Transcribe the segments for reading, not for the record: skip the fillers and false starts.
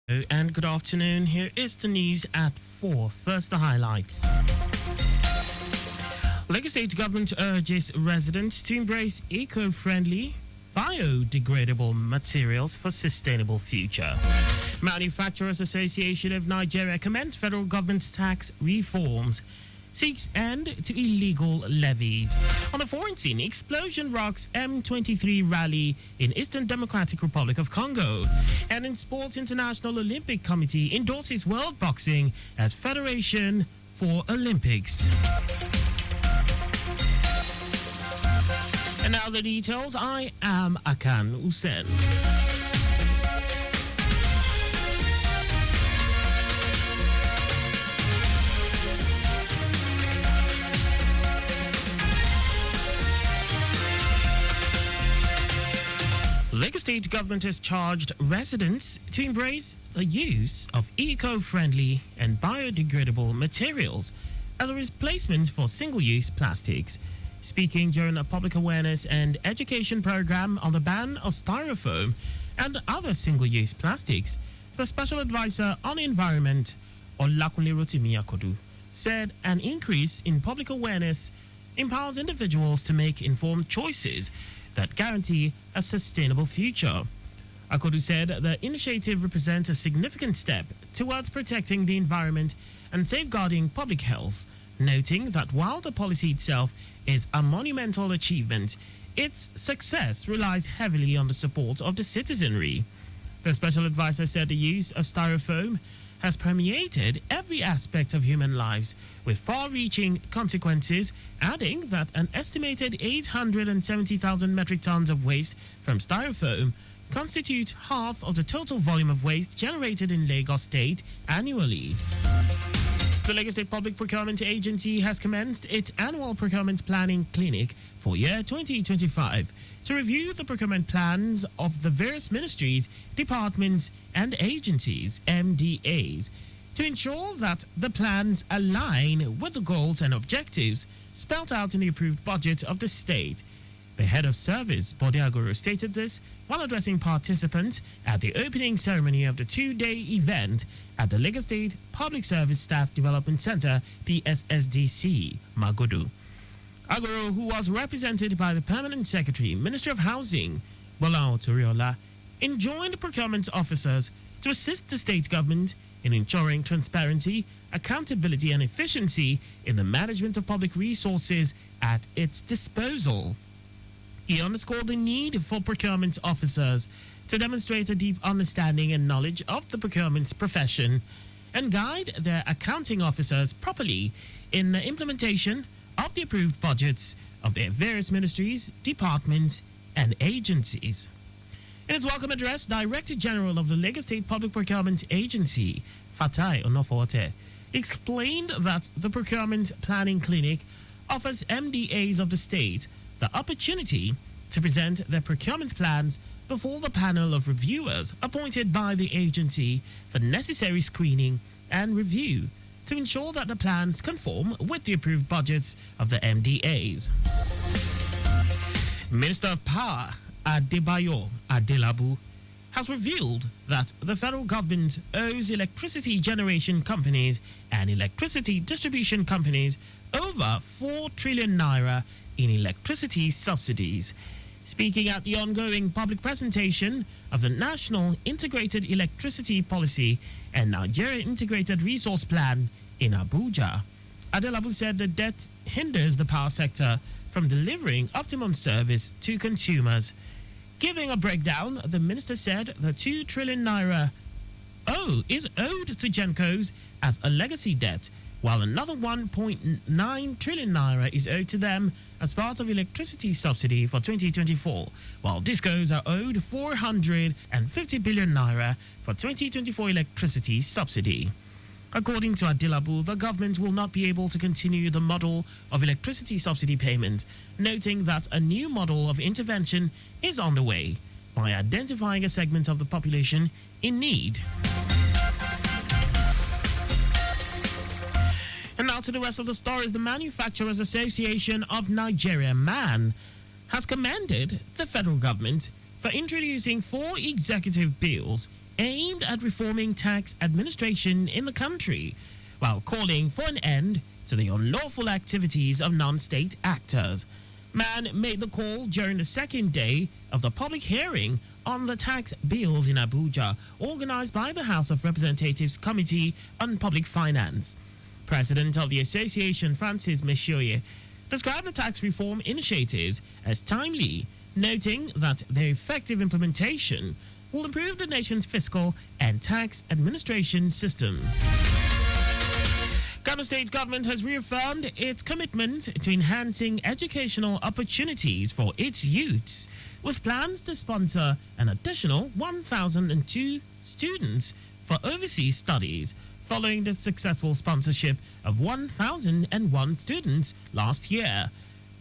And good afternoon. Here is the news at 4. First, the highlights. Lagos State government urges residents to embrace eco-friendly, biodegradable materials for sustainable future. Manufacturers Association of Nigeria commends federal government's tax reforms, seeks end to illegal levies. On the foreign scene, explosion rocks M23 rally in Eastern Democratic Republic of Congo. And in sports, International Olympic Committee endorses World Boxing as Federation for Olympics. And now the details. I am Akan Usen. Lagos State government has charged residents to embrace the use of eco-friendly and biodegradable materials as a replacement for single-use plastics. Speaking during a public awareness and education program on the ban of styrofoam and other single-use plastics, the Special Advisor on Environment, Olakunle Rotimi Akodu, said an increase in public awareness empowers individuals to make informed choices that guarantee a sustainable future. Akodu said the initiative represents a significant step towards protecting the environment and safeguarding public health, noting that while the policy itself is a monumental achievement, its success relies heavily on the support of the citizenry. The special advisor said the use of styrofoam has permeated every aspect of human lives with far-reaching consequences, adding that an estimated 870,000 metric tons of waste from styrofoam constitute half of the total volume of waste generated in Lagos State annually. The Lagos State Public Procurement Agency has commenced its annual procurement planning clinic for year 2025 to review the procurement plans of the various ministries, departments, and agencies, MDAs, to ensure that the plans align with the goals and objectives spelled out in the approved budget of the state. The head of service, Bode Agoro, stated this while addressing participants at the opening ceremony of the two-day event at the Lagos State Public Service Staff Development Center, PSSDC, Magodo. Agoro, who was represented by the Permanent Secretary, Ministry of Housing, Bola Toriola, enjoined procurement officers to assist the state government in ensuring transparency, accountability, and efficiency in the management of public resources at its disposal. He underscored the need for procurement officers to demonstrate a deep understanding and knowledge of the procurement profession and guide their accounting officers properly in the implementation of the approved budgets of their various ministries, departments, and agencies. In his welcome address, Director General of the Lagos State Public Procurement Agency, Fatai Onofowote, explained that the Procurement Planning Clinic offers MDAs of the state the opportunity to present their procurement plans before the panel of reviewers appointed by the agency for necessary screening and review to ensure that the plans conform with the approved budgets of the MDAs. Minister of Power Adebayo Adelabu has revealed that the federal government owes electricity generation companies and electricity distribution companies over 4 trillion naira in electricity subsidies. Speaking at the ongoing public presentation of the National Integrated Electricity Policy and Nigeria Integrated Resource Plan in Abuja, Adelabu said the debt hinders the power sector from delivering optimum service to consumers. Giving a breakdown, the minister said the 2 trillion naira is owed to Gencos as a legacy debt, while another 1.9 trillion naira is owed to them as part of electricity subsidy for 2024, while discos are owed 450 billion naira for 2024 electricity subsidy. According to Adelabu, the government will not be able to continue the model of electricity subsidy payment, noting that a new model of intervention is on the way by identifying a segment of the population in need. And now to the rest of the stories. The Manufacturers Association of Nigeria, MAN, has commended the federal government for introducing 4 executive bills aimed at reforming tax administration in the country, while calling for an end to the unlawful activities of non-state actors. Mann made the call during the second day of the public hearing on the tax bills in Abuja, organized by the House of Representatives Committee on Public Finance. President of the association, Francis Meshoye, described the tax reform initiatives as timely, noting that their effective implementation will improve the nation's fiscal and tax administration system. Kano State government has reaffirmed its commitment to enhancing educational opportunities for its youths, with plans to sponsor an additional 1,002 students for overseas studies, following the successful sponsorship of 1,001 students last year.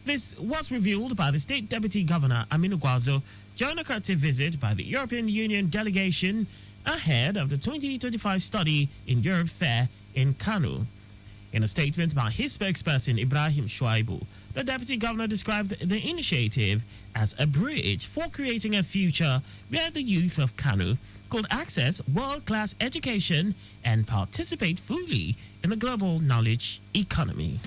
This was revealed by the State Deputy Governor Aminu Gwazo during a courtesy visit by the European Union delegation ahead of the 2025 Study in Europe Fair in Kano. In a statement by his spokesperson Ibrahim Shuaibu, the Deputy Governor described the initiative as a bridge for creating a future where the youth of Kano could access world-class education and participate fully in the global knowledge economy.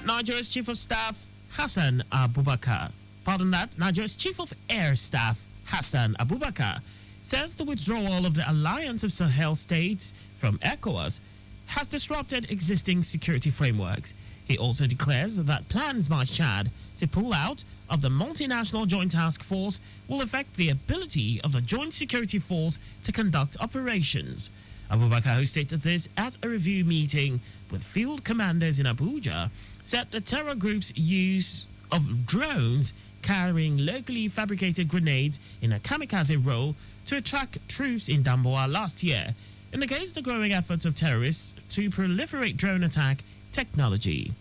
Nigeria's Chief of Staff Hassan Abubakar, Nigeria's Chief of Air Staff Hassan Abubakar says the withdrawal of the Alliance of Sahel States from ECOWAS has disrupted existing security frameworks. He also declares that plans by Chad to pull out of the multinational joint task force will affect the ability of the joint security force to conduct operations. Abubakar, who stated this at a review meeting with field commanders in Abuja, said the terror group's use of drones carrying locally fabricated grenades in a kamikaze role to attract troops in Damboa last year indicates the growing efforts of terrorists to proliferate drone attack technology.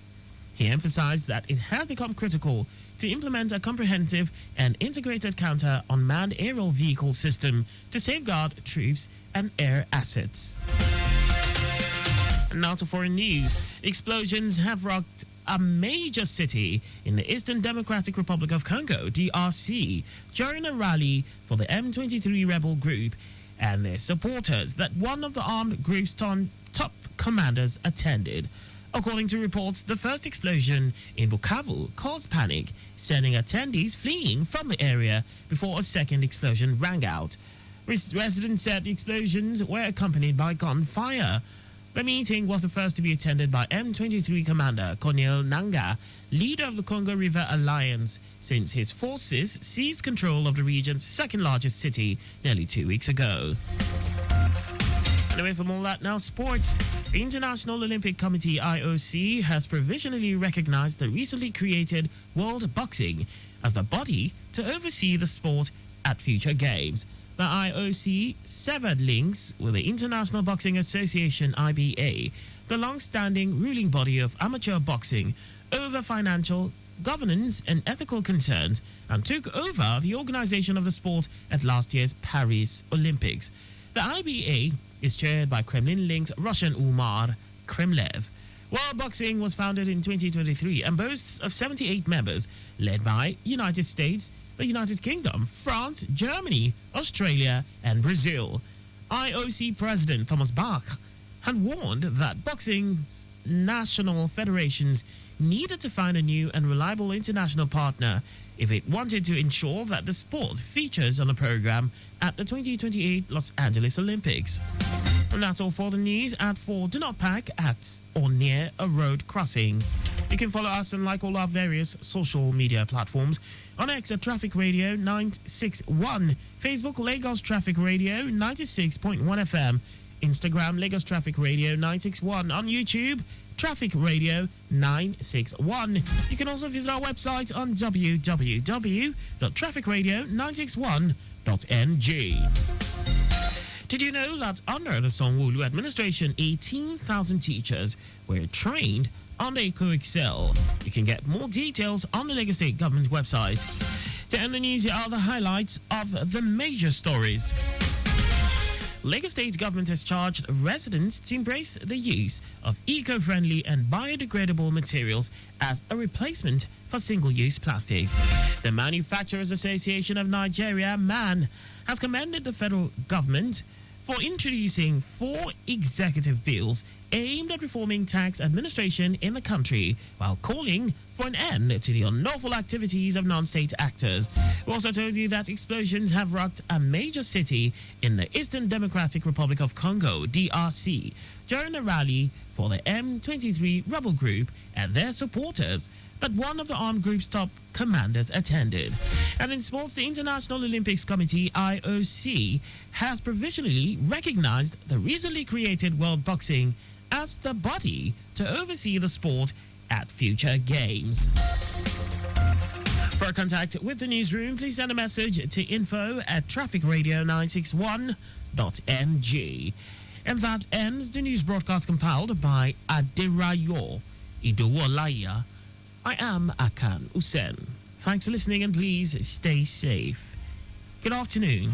He emphasized that it has become critical to implement a comprehensive and integrated counter-unmanned aerial vehicle system to safeguard troops and air assets. Now to foreign news. Explosions have rocked a major city in the Eastern Democratic Republic of Congo, DRC, during a rally for the M23 rebel group and their supporters that one of the armed group's top commanders attended. According to reports, the first explosion in Bukavu caused panic, sending attendees fleeing from the area before a second explosion rang out. Residents said the explosions were accompanied by gunfire. The meeting was the first to be attended by M23 commander Corneille Nangaa, leader of the Congo River Alliance, since his forces seized control of the region's second-largest city nearly 2 weeks ago. And away from all that, now sports. The International Olympic Committee, IOC, has provisionally recognized the recently created World Boxing as the body to oversee the sport at future games. The IOC severed links with the International Boxing Association, IBA, the long-standing ruling body of amateur boxing, over financial, governance and ethical concerns, and took over the organization of the sport at last year's Paris Olympics. The IBA is chaired by Kremlin-linked Russian Umar Kremlev. World Boxing was founded in 2023 and boasts of 78 members, led by United States, the United Kingdom, France, Germany, Australia, and Brazil. IOC President Thomas Bach had warned that boxing's national federations needed to find a new and reliable international partner if it wanted to ensure that the sport features on the program at the 2028 Los Angeles Olympics. And that's all for the news. At 4, do not park at or near a road crossing. You can follow us and like all our various social media platforms. On X at Traffic Radio 961, Facebook Lagos Traffic Radio 96.1 FM, Instagram Lagos Traffic Radio 961, on YouTube Traffic Radio 961. You can also visit our website on www.trafficradio961.ng. Did you know that under the Sanwo-Olu administration, 18,000 teachers were trained on the EcoExcel? You can get more details on the Lagos State Government website. To end the news, here are the highlights of the major stories. Lagos State Government has charged residents to embrace the use of eco-friendly and biodegradable materials as a replacement for single-use plastics. The Manufacturers Association of Nigeria, MAN, has commended the federal government for introducing 4 executive bills aimed at reforming tax administration in the country while calling for an end to the unlawful activities of non-state actors. We also told you that explosions have rocked a major city in the Eastern Democratic Republic of Congo, DRC, during a rally for the M23 rebel group and their supporters that one of the armed group's top commanders attended. And in sports, the International Olympics Committee, IOC, has provisionally recognized the recently created World Boxing as the body to oversee the sport at future games. For contact with the newsroom, please send a message to info@trafficradio961.ng. And that ends the news broadcast compiled by Aderayo Idowolaya. I am Akan Usen. Thanks for listening and please stay safe. Good afternoon.